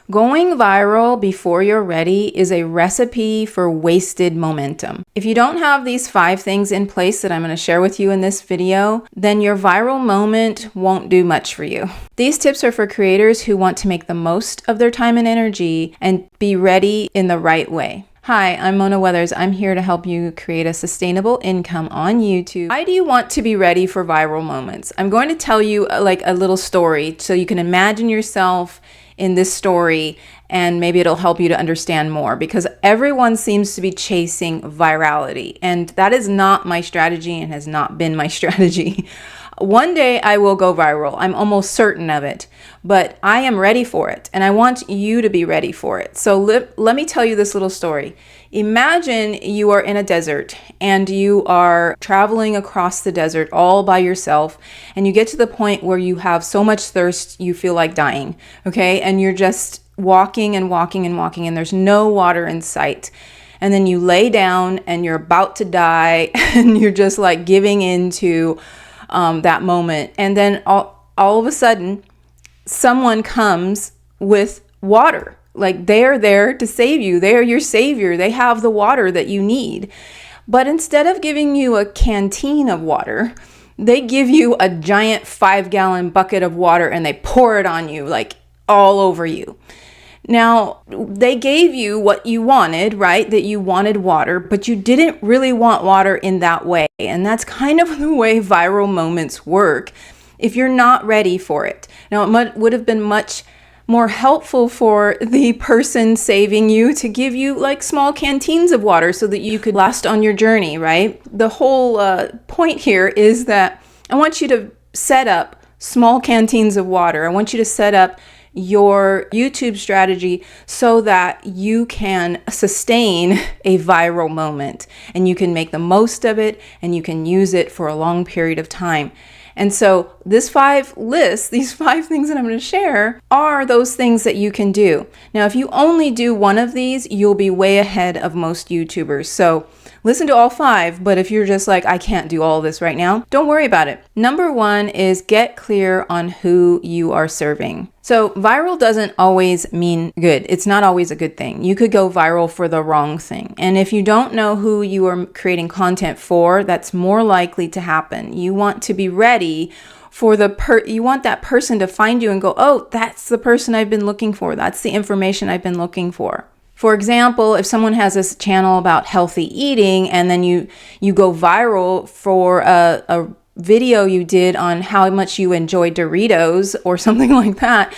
Going viral before you're ready is a recipe for wasted momentum. If you don't have these 5 things in place that I'm going to share with you in this video, then your viral moment won't do much for you. These tips are for creators who want to make the most of their time and energy and be ready in the right way. Hi, I'm Mona Weathers. I'm here to help you create a sustainable income on YouTube. Why do you want to be ready for viral moments? I'm going to tell you like a little story so you can imagine yourself in this story, and maybe it'll help you to understand more, because everyone seems to be chasing virality, and that is not my strategy and has not been my strategy. One day I will go viral. I'm almost certain of it, but I am ready for it, and I want you to be ready for it. So let me tell you this little story. Imagine you are in a desert and you are traveling across the desert all by yourself, and you get to the point where you have so much thirst you feel like dying, okay? And you're just walking and walking and walking, and there's no water in sight. And then you lay down and you're about to die and you're just like giving into that moment. And then all of a sudden, someone comes with water. Like, they are there to save you. They are your savior. They have the water that you need. But instead of giving you a canteen of water, they give you a giant 5-gallon bucket of water and they pour it on you, like all over you. Now, they gave you what you wanted, right? That you wanted water, but you didn't really want water in that way. And that's kind of the way viral moments work if you're not ready for it. Now, it would have been much more helpful for the person saving you to give you like small canteens of water so that you could last on your journey, right? The whole point here is that I want you to set up small canteens of water. I want you to set up your YouTube strategy so that you can sustain a viral moment and you can make the most of it and you can use it for a long period of time. And so these 5 things that I'm going to share are those things that you can do. Now, if you only do one of these, you'll be way ahead of most YouTubers. So listen to all 5, but if you're just like, I can't do all this right now, don't worry about it. Number 1 is get clear on who you are serving. So viral doesn't always mean good. It's not always a good thing. You could go viral for the wrong thing. And if you don't know who you are creating content for, that's more likely to happen. You want to be ready for you want that person to find you and go, oh, that's the person I've been looking for. That's the information I've been looking for. For example, if someone has this channel about healthy eating and then you go viral for a video you did on how much you enjoy Doritos or something like that,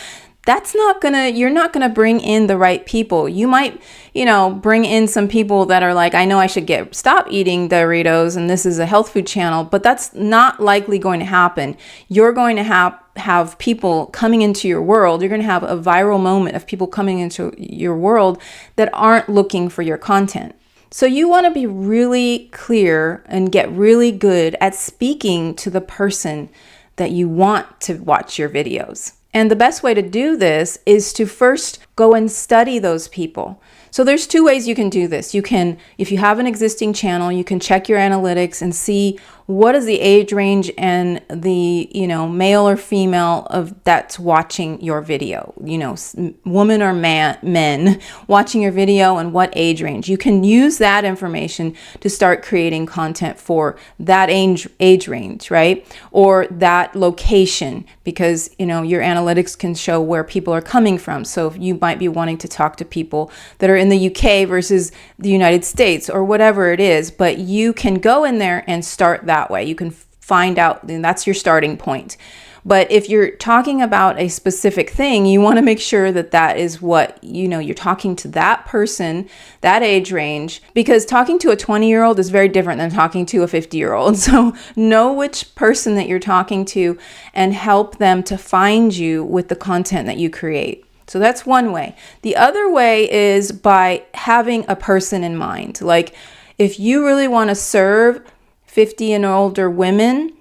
you're not gonna bring in the right people. You might, bring in some people that are like, I know I should stop eating Doritos and this is a health food channel, but that's not likely going to happen. You're going to have people coming into your world. You're going to have a viral moment of people coming into your world that aren't looking for your content. So you want to be really clear and get really good at speaking to the person that you want to watch your videos. And the best way to do this is to first go and study those people. So there's 2 ways you can do this. You can, if you have an existing channel, you can check your analytics and see what is the age range and the, male or female of that's watching your video, woman or men watching your video and what age range. You can use that information to start creating content for that age range, right? Or that location, because, your analytics can show where people are coming from. So you might be wanting to talk to people that are in the UK versus the United States or whatever it is, but you can go in there and start that way. You can find out, and that's your starting point. But if you're talking about a specific thing, you want to make sure that is what, you're talking to that person, that age range, because talking to a 20-year-old is very different than talking to a 50-year-old. So know which person that you're talking to and help them to find you with the content that you create. So that's one way. The other way is by having a person in mind. Like, if you really want to serve 50 and older women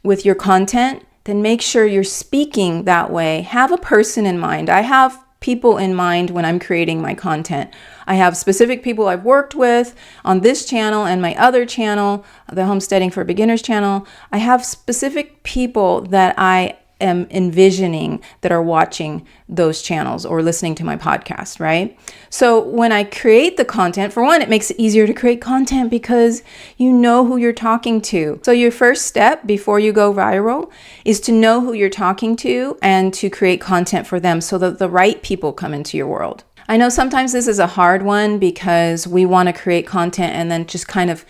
with your content, then make sure you're speaking that way. Have a person in mind. I have people in mind when I'm creating my content. I have specific people I've worked with on this channel and my other channel, the Homesteading for Beginners channel. I have specific people that I am envisioning that are watching those channels or listening to my podcast, right? So when I create the content, for one, it makes it easier to create content because you know who you're talking to. So your first step before you go viral is to know who you're talking to and to create content for them so that the right people come into your world. I know sometimes this is a hard one because we want to create content and then just kind of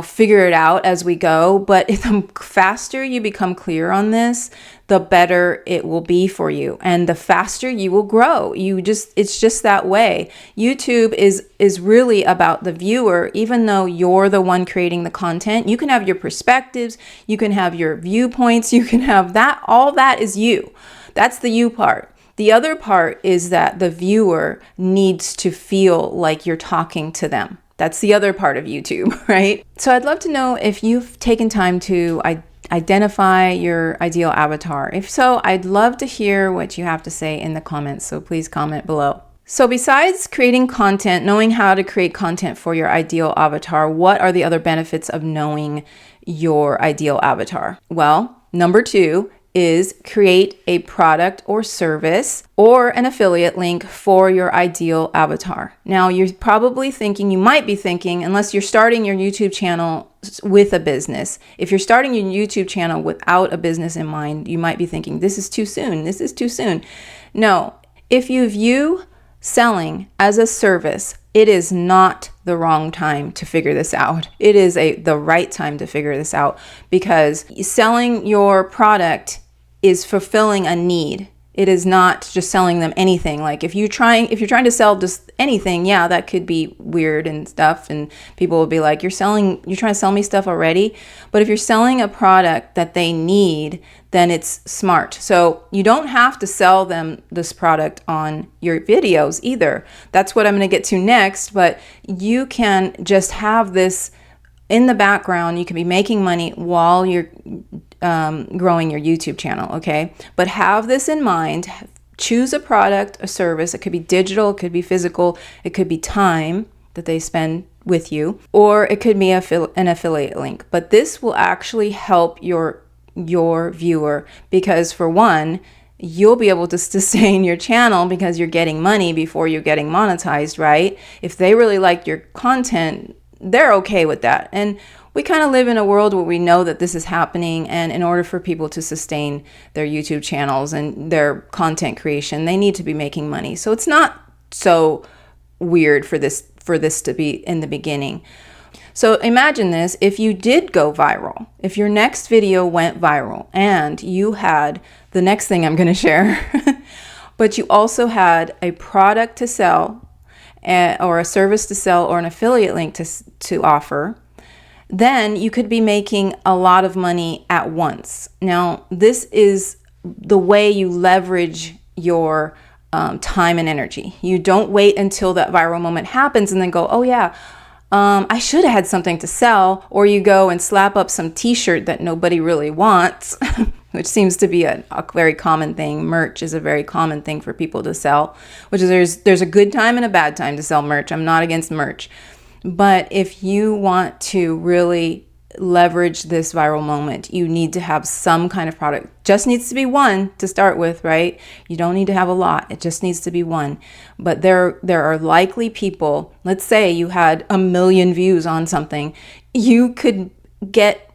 figure it out as we go. But the faster you become clear on this, the better it will be for you. And the faster you will grow. It's just that way. YouTube is really about the viewer. Even though you're the one creating the content, you can have your perspectives, you can have your viewpoints, you can have that. All that is you. That's the you part. The other part is that the viewer needs to feel like you're talking to them. That's the other part of YouTube, right? So I'd love to know if you've taken time to identify your ideal avatar. If so, I'd love to hear what you have to say in the comments. So please comment below. So besides creating content, knowing how to create content for your ideal avatar, what are the other benefits of knowing your ideal avatar? Well, number 2 is create a product or service or an affiliate link for your ideal avatar. Now, you might be thinking, unless you're starting your YouTube channel with a business, if you're starting your YouTube channel without a business in mind, you might be thinking, this is too soon. This is too soon. No, if you view selling as a service, it is not the wrong time to figure this out. It is the right time to figure this out because selling your product is fulfilling a need. It is not just selling them anything. Like if you're trying to sell just anything, yeah, that could be weird and stuff. And people will be like, you're trying to sell me stuff already. But if you're selling a product that they need, then it's smart. So you don't have to sell them this product on your videos either. That's what I'm going to get to next. But you can just have this in the background. You can be making money while you're growing your YouTube channel, okay? But have this in mind. Choose a product, a service. It could be digital, it could be physical, it could be time that they spend with you, or it could be an affiliate link. But this will actually help your viewer because, for one, you'll be able to sustain your channel because you're getting money before you're getting monetized, right? If they really like your content, they're okay with that. And we kind of live in a world where we know that this is happening, and in order for people to sustain their YouTube channels and their content creation, they need to be making money. So it's not so weird for this to be in the beginning. So imagine this, if you did go viral, if your next video went viral and you had the next thing I'm going to share, but you also had a product to sell or a service to sell or an affiliate link to offer, then you could be making a lot of money at once. Now, this is the way you leverage your time and energy. You don't wait until that viral moment happens and then go, oh yeah, I should have had something to sell. Or you go and slap up some t-shirt that nobody really wants, which seems to be a very common thing. Merch is a very common thing for people to sell, which is there's a good time and a bad time to sell merch. I'm not against merch. But if you want to really leverage this viral moment, you need to have some kind of product. Just needs to be one to start with, right? You don't need to have a lot. It just needs to be one. But there are likely people, let's say you had 1 million views on something, you could get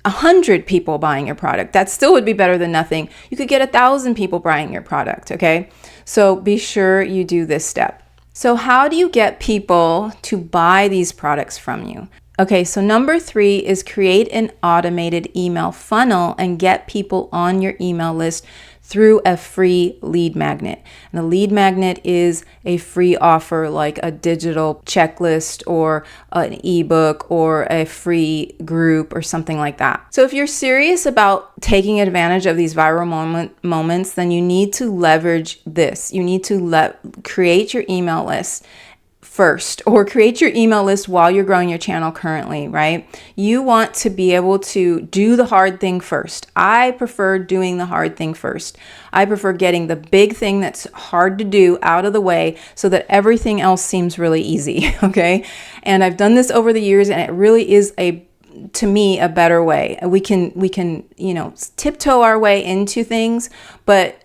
100 people buying your product. That still would be better than nothing. You could get 1,000 people buying your product, okay? So be sure you do this step. So how do you get people to buy these products from you? Okay, so number 3 is create an automated email funnel and get people on your email list through a free lead magnet. And a lead magnet is a free offer like a digital checklist or an ebook or a free group or something like that. So if you're serious about taking advantage of these viral moments, then you need to leverage this. You need to create your email list first, or create your email list while you're growing your channel currently, right? You want to be able to do the hard thing first. I prefer doing the hard thing first. I prefer getting the big thing that's hard to do out of the way so that everything else seems really easy, okay? And I've done this over the years, and it really is to me, a better way. We can, you know, tiptoe our way into things, but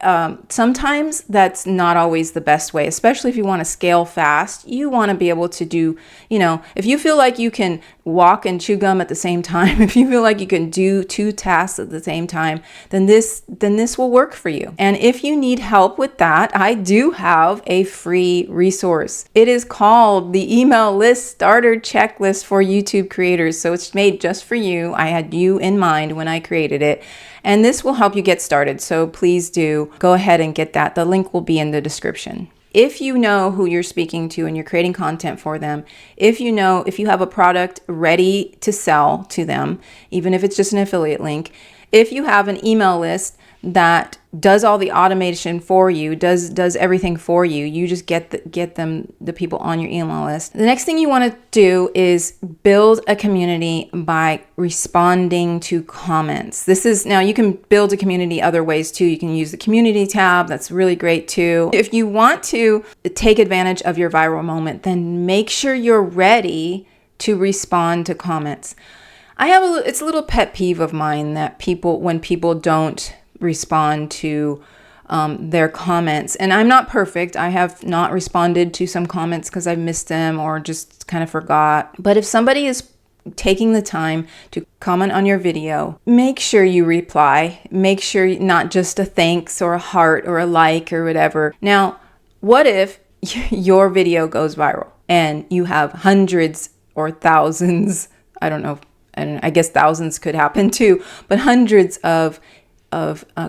sometimes that's not always the best way, especially if you want to scale fast. You want to be able to do, you know, if you feel like you can walk and chew gum at the same time, if you feel like you can do 2 tasks at the same time, then this will work for you. And if you need help with that, I do have a free resource. It is called the Email List Starter Checklist for YouTube Creators. So it's made just for you. I had you in mind when I created it. And this will help you get started. So please do go ahead and get that. The link will be in the description. If you know who you're speaking to and you're creating content for them, if you have a product ready to sell to them, even if it's just an affiliate link, if you have an email list that does all the automation for you, does everything for you, you just get the people on your email list. The next thing you want to do is build a community by responding to comments. Now you can build a community other ways too. You can use the community tab. That's really great too. If you want to take advantage of your viral moment, then make sure you're ready to respond to comments. It's a little pet peeve of mine that when people don't respond to their comments. And I'm not perfect. I have not responded to some comments because I missed them or just kind of forgot. But if somebody is taking the time to comment on your video, make sure you reply. Make sure not just a thanks or a heart or a like or whatever. Now, what if your video goes viral and you have hundreds or thousands, I don't know, and I guess thousands could happen too, but hundreds of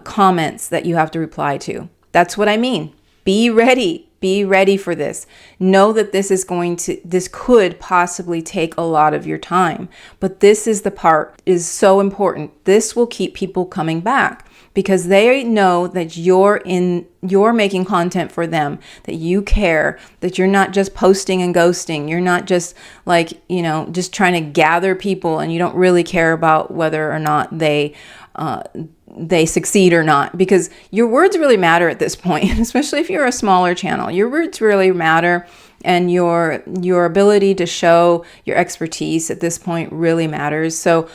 comments that you have to reply to. That's what I mean. Be ready. Be ready for this. Know that this could possibly take a lot of your time, but this is the part is so important. This will keep people coming back because they know that you're making content for them, that you care, that you're not just posting and ghosting. You're not just like, you know, just trying to gather people and you don't really care about whether or not they succeed or not, because your words really matter at this point, especially if you're a smaller channel. Your words really matter, and your ability to show your expertise at this point really matters. So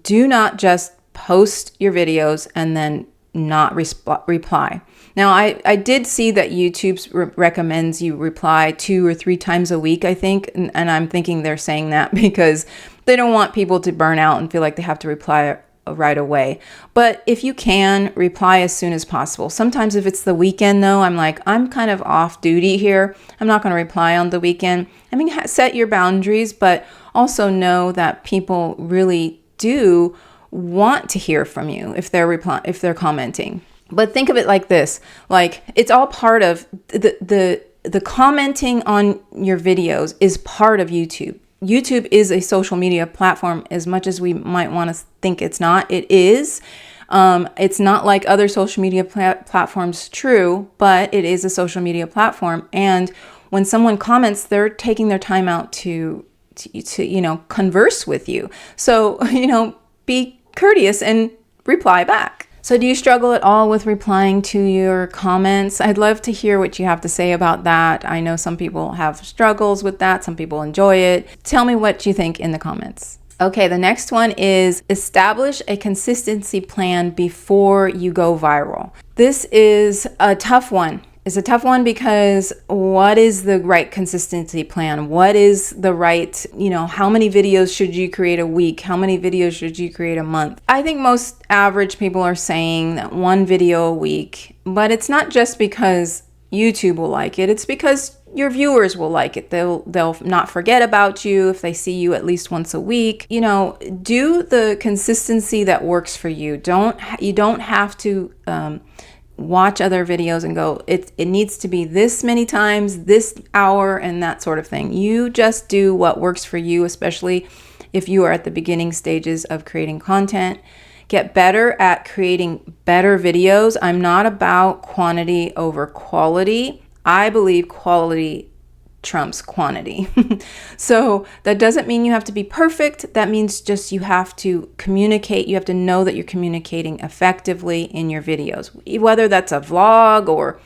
do not just post your videos and then not reply. Now, I did see that YouTube recommends you reply 2 or 3 times a week, I think, and I'm thinking they're saying that because they don't want people to burn out and feel like they have to reply right away. But if you can, reply as soon as possible. Sometimes if it's the weekend though, I'm kind of off duty here. I'm not going to reply on the weekend. I mean, set your boundaries, but also know that people really do want to hear from you if they're commenting. But think of it like this, like it's all part of the commenting on your videos is part of YouTube. YouTube is a social media platform as much as we might want to think it's not. It is. It's not like other social media platforms, true, but it is a social media platform. And when someone comments, they're taking their time out to converse with you. So, be courteous and reply back. So do you struggle at all with replying to your comments? I'd love to hear what you have to say about that. I know some people have struggles with that. Some people enjoy it. Tell me what you think in the comments. Okay, the next one is establish a consistency plan before you go viral. This is a tough one. It's a tough one because what is the right consistency plan? What is the right, how many videos should you create a week? How many videos should you create a month? I think most average people are saying that 1 video a week, but it's not just because YouTube will like it. It's because your viewers will like it. They'll not forget about you if they see you at least once a week. Do the consistency that works for you. You don't have to watch other videos and go, it needs to be this many times, this hour, and that sort of thing. You just do what works for you, especially if you are at the beginning stages of creating content. Get better at creating better videos. I'm not about quantity over quality. I believe quality trumps quantity. So that doesn't mean you have to be perfect. That means just you have to communicate. You have to know that you're communicating effectively in your videos, whether that's a vlog or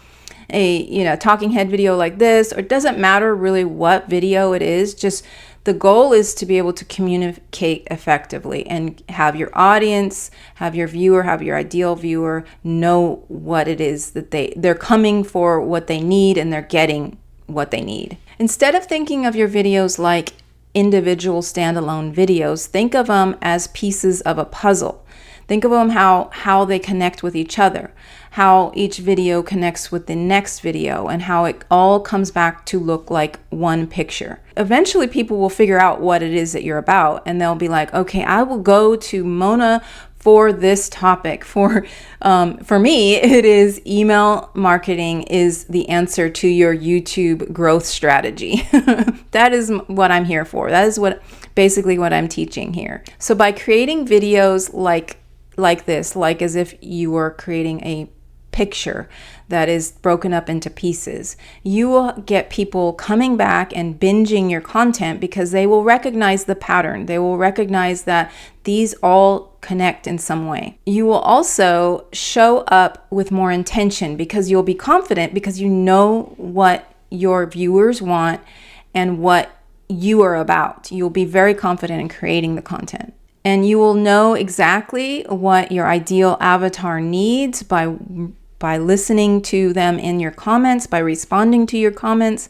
a talking head video like this, or it doesn't matter really what video it is. Just The goal is to be able to communicate effectively and have your audience, have your viewer, have your ideal viewer know what it is that they're coming for, what they need, and they're getting what they need. Instead of thinking of your videos like individual standalone videos, think of them as pieces of a puzzle. Think of them how they connect with each other, how each video connects with the next video, and how it all comes back to look like one picture. Eventually, people will figure out what it is that you're about, and they'll be like, okay, I will go to Mona for this topic. For me, it is email marketing is the answer to your YouTube growth strategy. That is what I'm here for. That is basically what I'm teaching here. So by creating videos like this, like as if you were creating a picture that is broken up into pieces, you will get people coming back and binging your content because they will recognize the pattern. They will recognize that these all connect in some way. You will also show up with more intention because you'll be confident because you know what your viewers want and what you are about. You'll be very confident in creating the content. And you will know exactly what your ideal avatar needs by listening to them in your comments, by responding to your comments.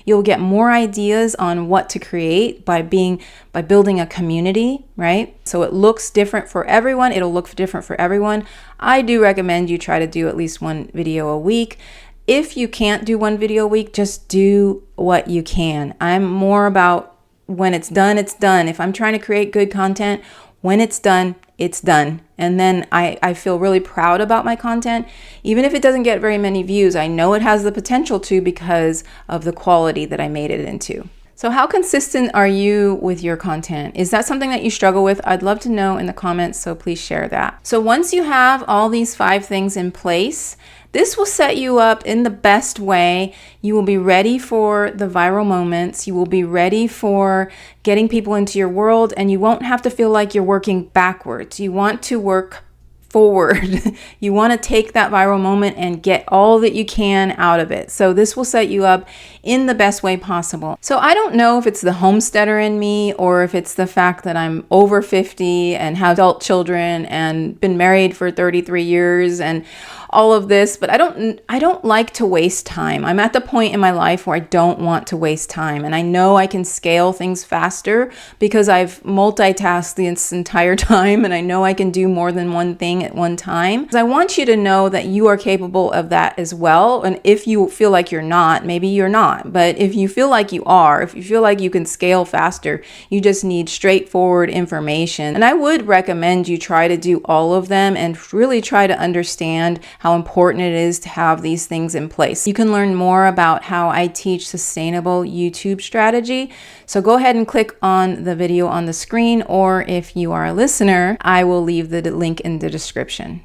You'll get more ideas on what to create by building a community, right? So it looks different for everyone. It'll look different for everyone. I do recommend you try to do at least one video a week. If you can't do one video a week, just do what you can. I'm more about when it's done, it's done. If I'm trying to create good content, when it's done, it's done. And then I feel really proud about my content. Even if it doesn't get very many views, I know it has the potential to because of the quality that I made it into. So how consistent are you with your content? Is that something that you struggle with? I'd love to know in the comments, so please share that. So once you have all these 5 things in place, this will set you up in the best way. You will be ready for the viral moments. You will be ready for getting people into your world, and you won't have to feel like you're working backwards. You want to work forward. You want to take that viral moment and get all that you can out of it. So this will set you up in the best way possible. So I don't know if it's the homesteader in me or if it's the fact that I'm over 50 and have adult children and been married for 33 years and all of this, but I don't like to waste time. I'm at the point in my life where I don't want to waste time, and I know I can scale things faster because I've multitasked this entire time, and I know I can do more than one thing at one time. I want you to know that you are capable of that as well, and if you feel like you're not, maybe you're not, but if you feel like you are, if you feel like you can scale faster, you just need straightforward information. And I would recommend you try to do all of them and really try to understand how important it is to have these things in place. You can learn more about how I teach sustainable YouTube strategy. So go ahead and click on the video on the screen, or if you are a listener, I will leave the link in the description.